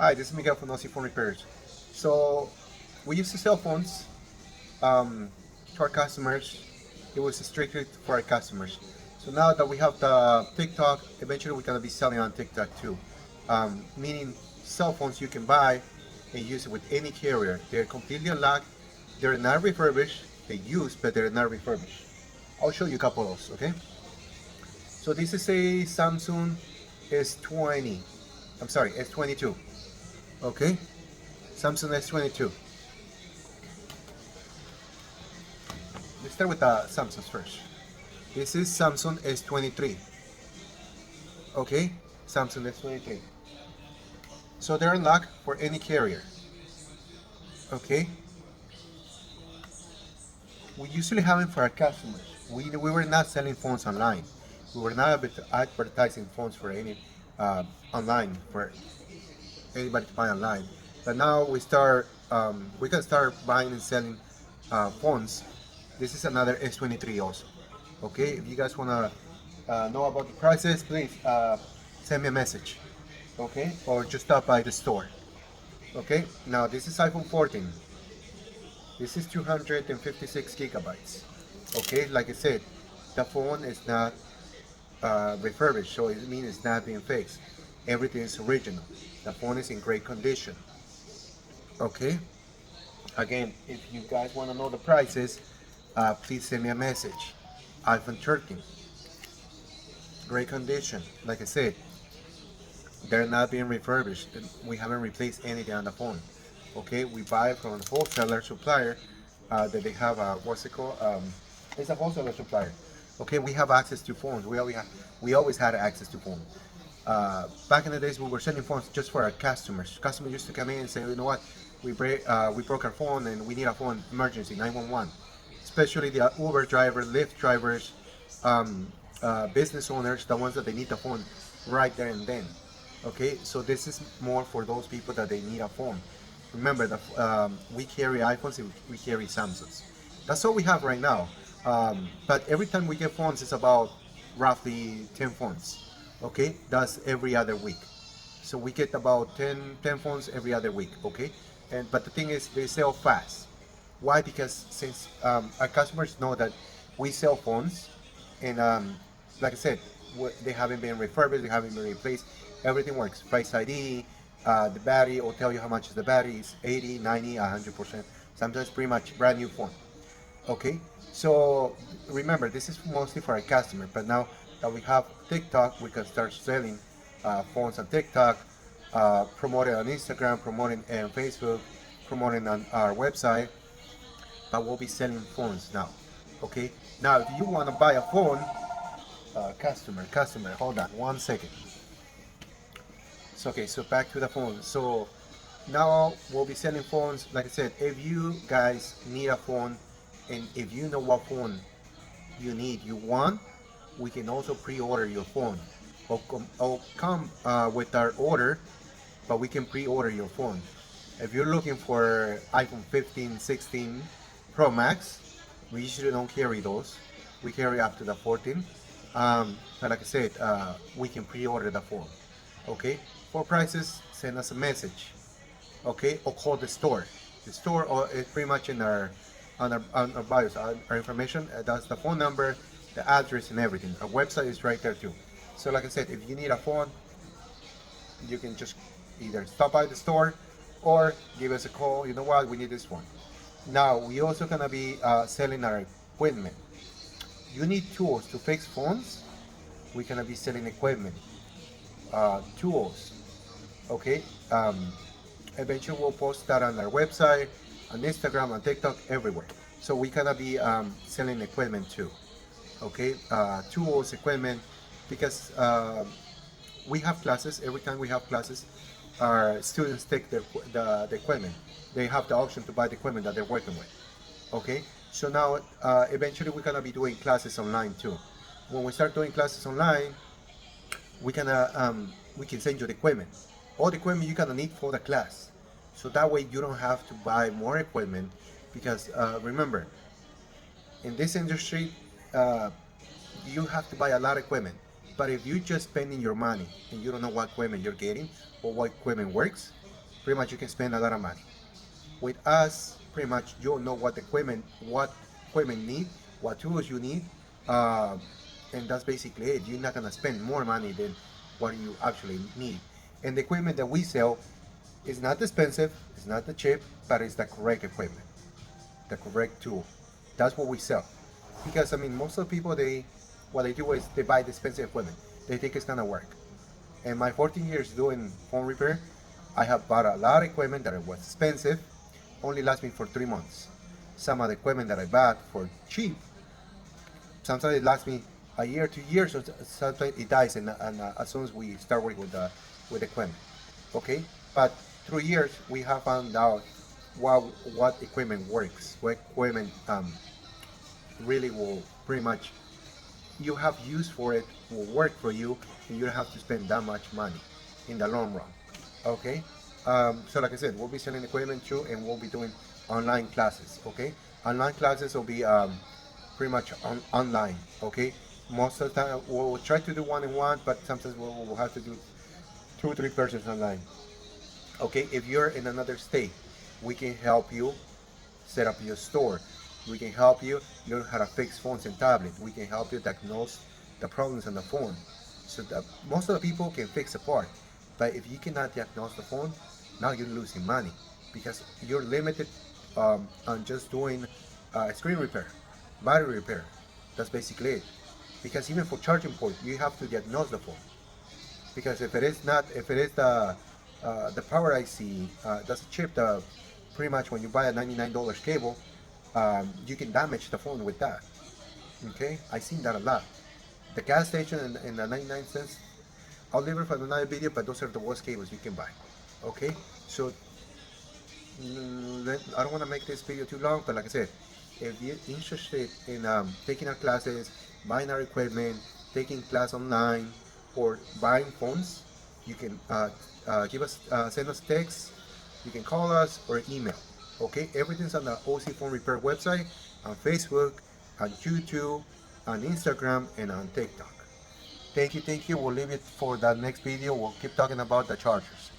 Hi, this is Miguel from Nosy Phone Repairs. So we used to sell phones to our customers. It was strictly for our customers. So now that we have the TikTok, eventually we're gonna be selling on TikTok too. Meaning cell phones you can buy and use it with any carrier. They're completely unlocked. They're not refurbished. They use, but they're not refurbished. I'll show you a couple of those. Okay. So this is a Samsung S20. I'm sorry, S22. Okay. Samsung S22. Let's start with the Samsungs first. This is Samsung S23. Okay, Samsung S23. So they're unlocked for any carrier. Okay, we usually have them for our customers. We were not selling phones online. We were not advertising phones for any online for anybody to buy online. But now we can start buying and selling phones. This is another S23 also. Okay, if you guys wanna know about the prices, please send me a message. Okay, or just stop by the store. Okay, now this is iPhone 14. This is 256 gigabytes. Okay, like I said, the phone is not refurbished, so it means it's not being fixed. Everything is original. The phone is in great condition. Okay, again, if you guys want to know the prices, please send me a message. iPhone 13, great condition. Like I said, they're not being refurbished. We haven't replaced anything on the phone. Okay, we buy from a wholesaler supplier that they have what's it called? It's a wholesaler supplier. Okay, we have access to phones. We always had access to phones. Back in the days, we were sending phones just for our customers. Customers used to come in and say, you know what, we broke our phone and we need a phone emergency 911. Especially the Uber driver, Lyft drivers, business owners, the ones that they need the phone right there and then. Okay, so this is more for those people that they need a phone. Remember that we carry iPhones and we carry Samsungs. That's all we have right now. But every time we get phones, it's about roughly 10 phones. Okay, that's every other week. So we get about 10 phones every other week. Okay, but the thing is, they sell fast. Why? Because since our customers know that we sell phones, and like I said, they haven't been refurbished, they haven't been replaced. Everything works. Face ID, the battery will tell you how much is the battery. It's 80, 90, 100%. Sometimes pretty much brand new phone. Okay, so remember, this is mostly for our customer. But now that we have TikTok, we can start selling phones on TikTok, promoting on Instagram, promoting on Facebook, promoting on our website. But we'll be selling phones now. Okay, now if you want to buy a phone, customer, hold on 1 second. So okay, so back to the phone. So now we'll be selling phones. Like I said, if you guys need a phone, and if you know what phone you want, we can also pre-order your phone. Or come with our order, but we can pre-order your phone. If you're looking for iPhone 15, 16 Pro Max, we usually don't carry those. We carry up to the 14. But like I said, we can pre-order the phone. Okay, for prices, send us a message. Okay, or call the store. The store is pretty much in our bios, our information. That's the phone number, the address, and everything. Our website is right there too. So like I said, if you need a phone, you can just either stop by the store or give us a call. You know what? We need this one. Now we also gonna be selling our equipment. You need tools to fix phones. We're gonna be selling equipment, tools. Okay. Eventually we'll post that on our website, on Instagram, on TikTok, everywhere. So we're gonna be selling equipment too. Okay, tools, equipment, because we have classes. Every time we have classes, our students take the equipment. They have the option to buy the equipment that they're working with. Okay, so now eventually we're gonna be doing classes online too. When we start doing classes online, we can send you the equipment, all the equipment you're gonna need for the class. So that way you don't have to buy more equipment, because remember, in this industry, uh, you have to buy a lot of equipment. But if you're just spending your money and you don't know what equipment you're getting or what equipment works, pretty much you can spend a lot of money. With us, pretty much you'll know what equipment need, what tools you need, uh, and that's basically it. You're not gonna spend more money than what you actually need. And the equipment that we sell is not expensive, it's not the cheap, but it's the correct equipment, the correct tool. That's what we sell. Because I mean, most of the people what they do is they buy the expensive equipment. They think it's gonna work. In my 14 years doing phone repair, I have bought a lot of equipment that was expensive, only last me for 3 months. Some of the equipment that I bought for cheap, sometimes it lasts me a year, 2 years, or sometimes it dies, and as soon as we start working with the equipment, okay. But through years, we have found out what equipment works, what equipment really will pretty much you have use for it will work for you, and you don't have to spend that much money in the long run. Okay. So like I said, we'll be selling equipment too, and we'll be doing online classes. Okay. Online classes will be pretty much online. Okay. Most of the time we'll try to do one on one, but sometimes we'll have to do 2 or 3 persons online. Okay. If you're in another state, we can help you set up your store. We can help you learn how to fix phones and tablets. We can help you diagnose the problems on the phone. So that most of the people can fix a part, but if you cannot diagnose the phone, now you're losing money because you're limited on just doing screen repair, battery repair. That's basically it. Because even for charging port, you have to diagnose the phone. Because if it is the power IC, that's a chip. The pretty much when you buy a $99 cable, you can damage the phone with that. Okay, I've seen that a lot. The gas station and the 99 cents, I'll leave it for another video, but those are the worst cables you can buy. Okay, so I don't want to make this video too long, but like I said, if you're interested in taking our classes, buying our equipment, taking class online, or buying phones, you can send us text, you can call us or email. Okay, everything's on the OC Phone Repair website, on Facebook, on YouTube, on Instagram, and on TikTok. Thank you, thank you. We'll leave it for that next video. We'll keep talking about the chargers.